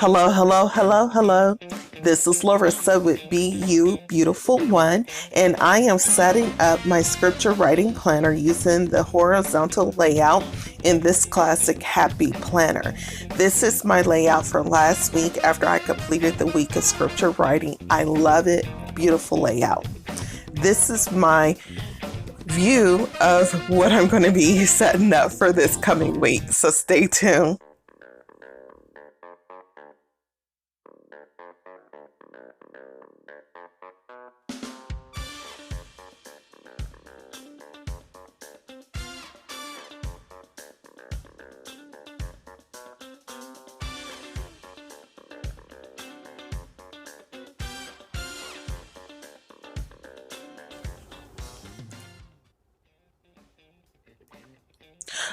Hello, hello, hello, hello. This is Larrissa with Be You Beautiful One, and I am setting up my scripture writing planner using the horizontal layout in this classic Happy Planner. This is my layout for last week after I completed the week of scripture writing. I love it. Beautiful layout. This is my view of what I'm going to be setting up for this coming week, so stay tuned.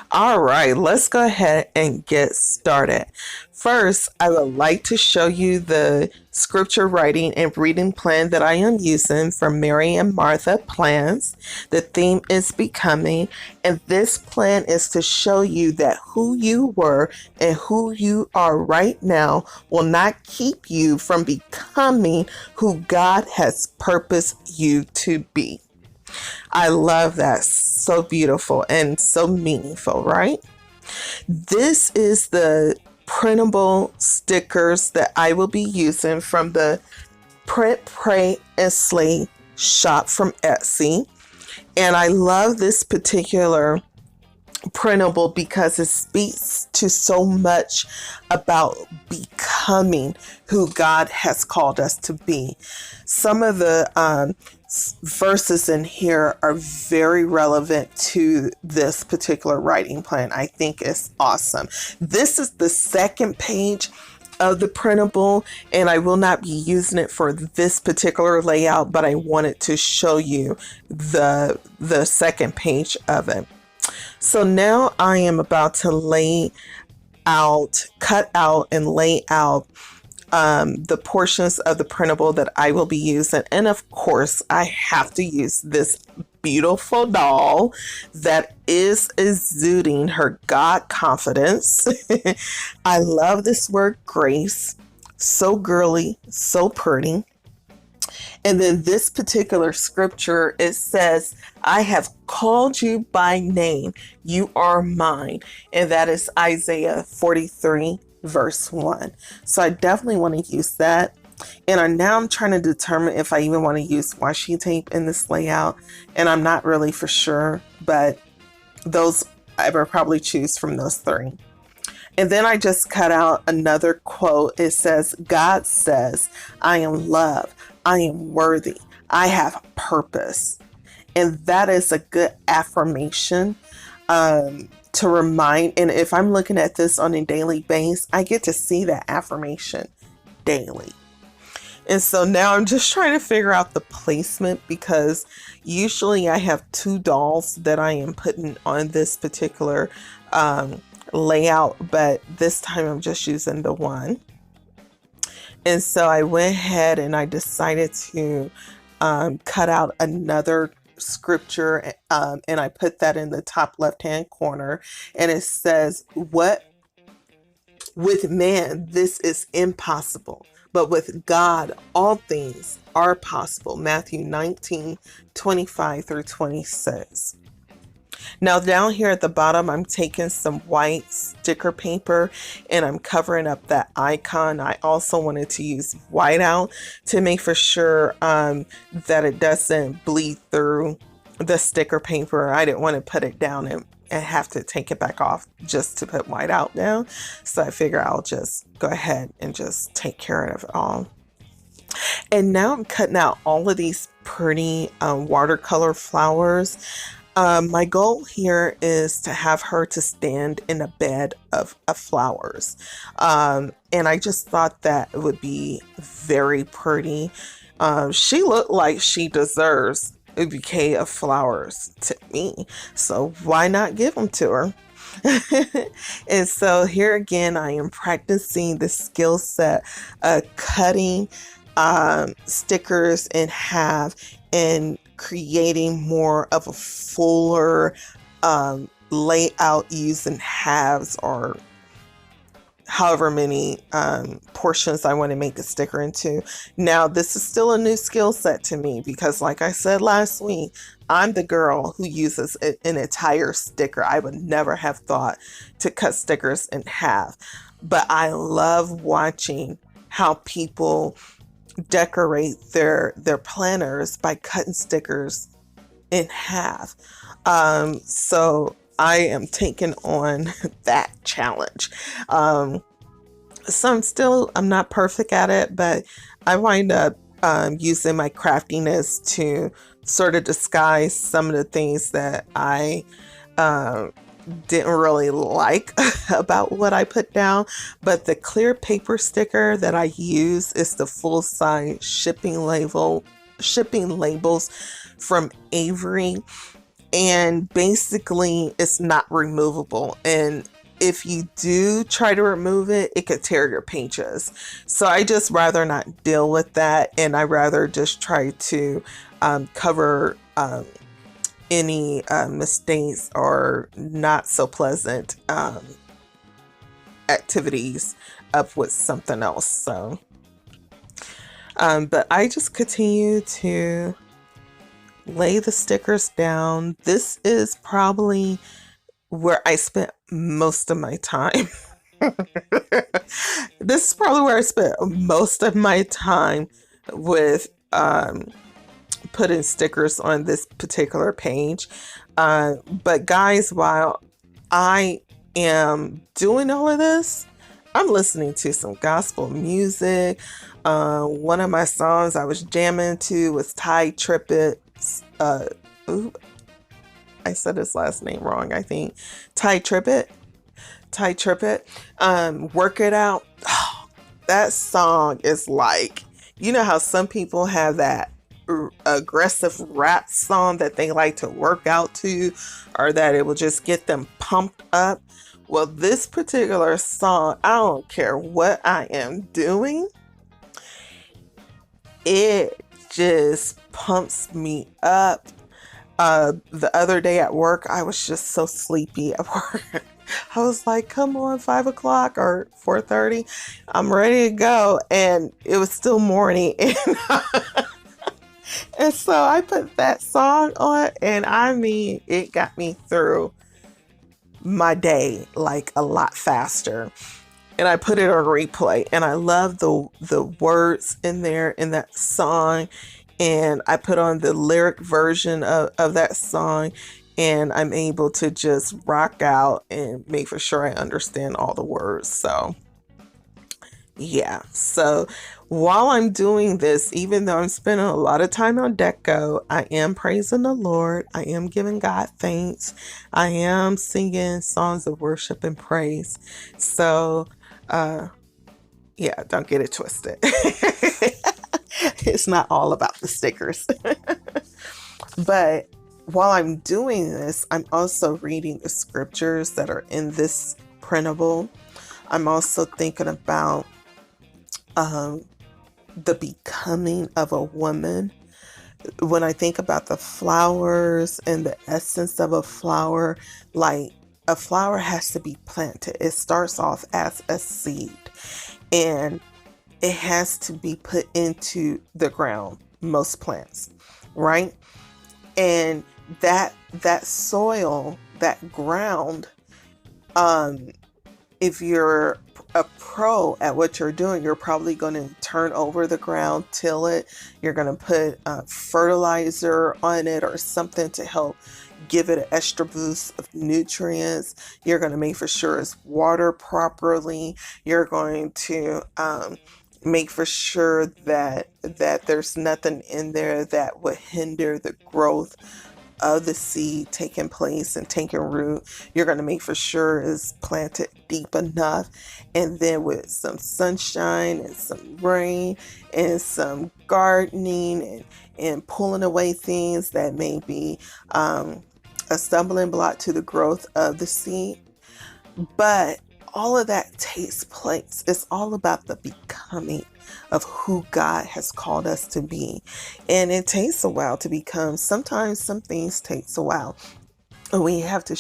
All right, let's go ahead and get started. First, I would like to show you the scripture writing and reading plan that I am using from Mary and Martha Plans. The theme is becoming, and this plan is to show you that who you were and who you are right now will not keep you from becoming who God has purposed you to be. I love that. So beautiful and so meaningful, right? This is the printable stickers that I will be using from the Print, Pray, and Slay shop from Etsy. And I love this particular printable because it speaks to so much about becoming who God has called us to be. Some of the verses in here are very relevant to this particular writing plan. I think it's awesome. This is the second page of the printable, and I will not be using it for this particular layout, but I wanted to show you the second page of it. So now I am about to cut out and lay out the portions of the printable that I will be using. And of course, I have to use this beautiful doll that is exuding her God confidence. I love this word grace. So girly, so pretty. And then this particular scripture, it says, I have called you by name. You are mine. And that is Isaiah 43, verse 1. So I definitely want to use that. And now I'm trying to determine if I even want to use washi tape in this layout. And I'm not really for sure, but those I would probably choose from those three. And then I just cut out another quote. It says, God says, I am love. I am worthy. I have purpose. And that is a good affirmation to remind. And if I'm looking at this on a daily basis, I get to see that affirmation daily. And so now I'm just trying to figure out the placement, because usually I have two dolls that I am putting on this particular layout, but this time I'm just using the one. And so I went ahead and I decided to cut out another scripture, and I put that in the top left-hand corner. And it says, "What with man, this is impossible, but with God, all things are possible." Matthew 19:25 through 26. Now down here at the bottom, I'm taking some white sticker paper and I'm covering up that icon. I also wanted to use whiteout to make for sure that it doesn't bleed through the sticker paper. I didn't want to put it down and have to take it back off just to put whiteout down. So I figure I'll just go ahead and just take care of it all. And now I'm cutting out all of these pretty watercolor flowers. My goal here is to have her to stand in a bed of flowers. And I just thought that it would be very pretty. She looked like she deserves a bouquet of flowers to me. So why not give them to her? And so here again, I am practicing the skill set of cutting stickers in half and creating more of a fuller layout using halves or however many portions I want to make a sticker into. Now, this is still a new skill set to me because, like I said last week, I'm the girl who uses an entire sticker. I would never have thought to cut stickers in half, but I love watching how people decorate their planners by cutting stickers in half. So I am taking on that challenge. So I'm not perfect at it, but I wind up using my craftiness to sort of disguise some of the things that I didn't really like about what I put down. But the clear paper sticker that I use is the full size shipping labels from Avery. And basically it's not removable. And if you do try to remove it, it could tear your pages. So I just rather not deal with that. And I rather just try to cover any mistakes or not so pleasant activities up with something else. So, but I just continue to lay the stickers down. This is probably where I spent most of my time. This is probably where I spent most of my time with putting stickers on this particular page. But guys, while I am doing all of this, I'm listening to some gospel music. One of my songs I was jamming to was Ty Trippett's, I said his last name wrong, I think. Ty Trippett. Work It Out. Oh, that song is like, you know how some people have that aggressive rap song that they like to work out to, or that it will just get them pumped up. Well, this particular song, I don't care what I am doing, it just pumps me up. The other day at work, I was just so sleepy at work. I was like, come on, 5 o'clock or 4:30, I'm ready to go. And it was still morning. And so I put that song on, and I mean, it got me through my day like a lot faster. And I put it on replay, and I love the words in there in that song. And I put on the lyric version of that song, and I'm able to just rock out and make for sure I understand all the words. So yeah, so while I'm doing this, even though I'm spending a lot of time on deco, I am praising the Lord. I am giving God thanks. I am singing songs of worship and praise. So yeah, don't get it twisted. It's not all about the stickers. But while I'm doing this, I'm also reading the scriptures that are in this printable. I'm also thinking about the becoming of a woman. When I think about the flowers and the essence of a flower, like a flower has to be planted. It starts off as a seed, and it has to be put into the ground, most plants, right? And that soil, that ground, if you're a pro at what you're doing, you're probably going to turn over the ground, till it. You're going to put fertilizer on it or something to help give it an extra boost of nutrients. You're going to make for sure it's watered properly. You're going to make for sure that there's nothing in there that would hinder the growth of the seed taking place and taking root. You're going to make for sure it's planted deep enough, and then with some sunshine and some rain and some gardening and pulling away things that may be a stumbling block to the growth of the seed. But all of that takes place. It's all about the becoming of who God has called us to be. And it takes a while to become. Sometimes some things takes a while. And we have to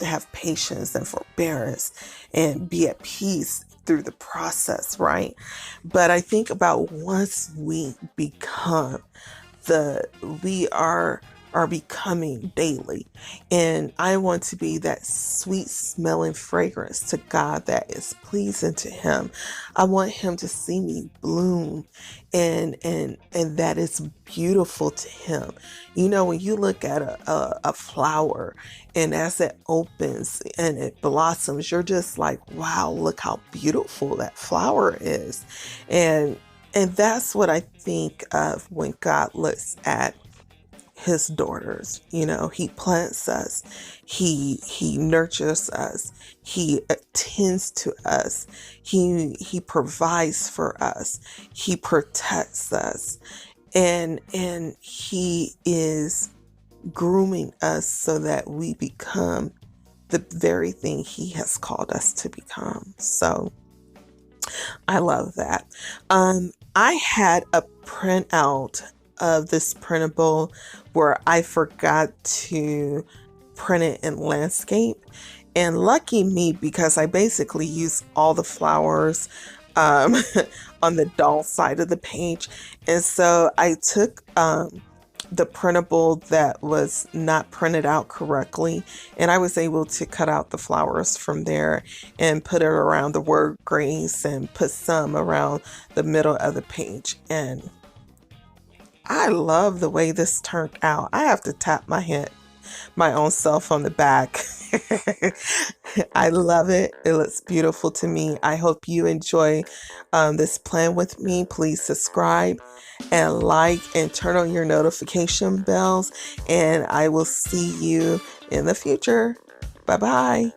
have patience and forbearance and be at peace through the process, right? But I think about once we become the we are becoming daily, and I want to be that sweet smelling fragrance to God that is pleasing to him. I want him to see me bloom, and that is beautiful to him. You know, when you look at a flower, and as it opens and it blossoms, you're just like, wow, look how beautiful that flower is. And that's what I think of when God looks at his daughters. You know, he plants us, he nurtures us, he attends to us, he provides for us, he protects us, and he is grooming us so that we become the very thing he has called us to become. So I love that. I had a printout of this printable where I forgot to print it in landscape. And lucky me, because I basically used all the flowers um, on the doll side of the page. And so I took the printable that was not printed out correctly, and I was able to cut out the flowers from there and put it around the word grace and put some around the middle of the page. And I love the way this turned out. I have to tap my own self on the back. I love it. It looks beautiful to me. I hope you enjoy this plan with me. Please subscribe and like and turn on your notification bells. And I will see you in the future. Bye bye.